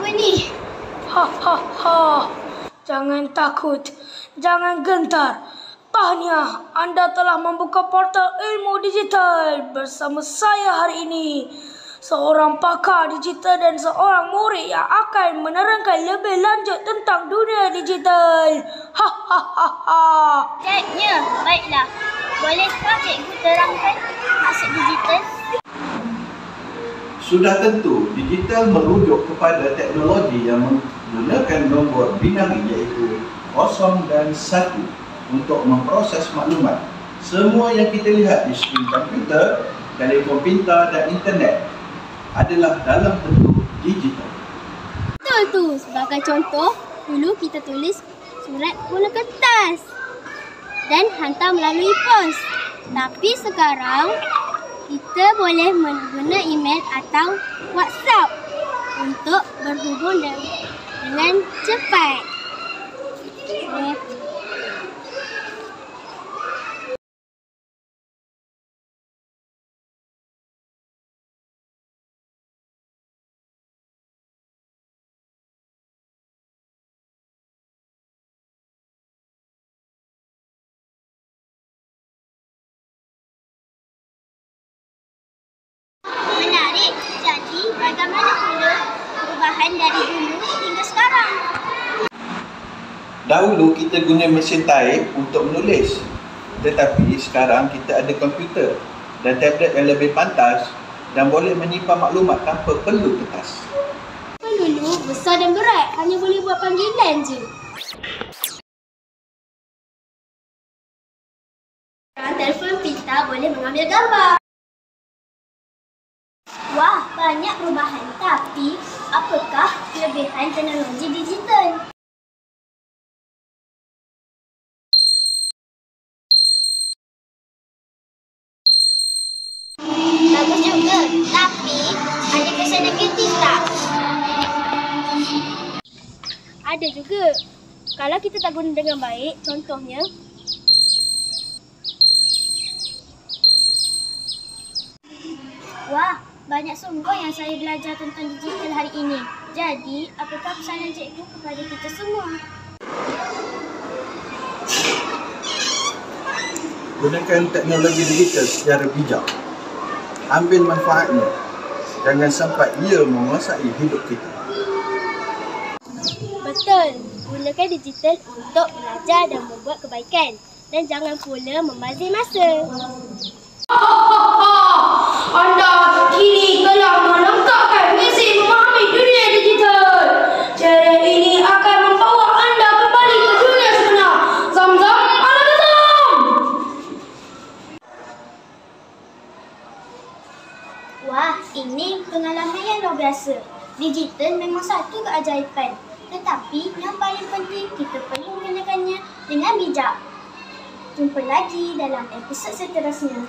apa ni? Ha ha ha. Jangan takut. Jangan gentar. Tahniah, anda telah membuka portal ilmu digital bersama saya hari ini. Seorang pakar digital dan seorang murid yang akan menerangkan lebih lanjut tentang dunia digital. Ha ha ha ha. Ciknya, baiklah. Bolehkah cikgu terangkan maksud digital? Sudah tentu, digital merujuk kepada teknologi yang menggunakan nombor binari iaitu 0 dan 1 untuk memproses maklumat. Semua yang kita lihat di skrin komputer, telefon pintar dan internet adalah dalam bentuk digital. Betul tu. Sebagai contoh, dulu kita tulis surat guna kertas dan hantar melalui pos. Tapi sekarang kita boleh mengguna email atau WhatsApp untuk berhubung dengan cepat. Menarik. Jadi, bagaimana pula perubahan dari dulu hingga sekarang? Dahulu kita guna mesin taip untuk menulis. Tetapi sekarang kita ada komputer dan tablet yang lebih pantas dan boleh menyimpan maklumat tanpa perlu kertas. Dulu besar dan berat, hanya boleh buat panggilan je. Sekarang telefon pintar boleh mengambil gambar. Wah, banyak perubahan. Tapi, apakah kelebihan teknologi digital? Bagus juga, tapi ada kesan negatif tak? Ada juga. Kalau kita tak guna dengan baik, contohnya wah, banyak sungguh yang saya belajar tentang digital hari ini. Jadi, apakah pesanan cikgu kepada kita semua? Gunakan teknologi digital secara bijak. Ambil manfaatnya. Jangan sampai ia menguasai hidup kita. Betul. Gunakan digital untuk belajar dan membuat kebaikan. Dan jangan pula membazir masa. Anda kini telah melengkapkan misi memahami dunia digital. Cara ini akan membawa anda kembali ke dunia sebenar. Zam-zam ala zam. Wah, ini pengalaman yang luar biasa. Digital memang satu keajaiban. Tetapi yang paling penting kita perlu menggunakannya dengan bijak. Jumpa lagi dalam episod seterusnya.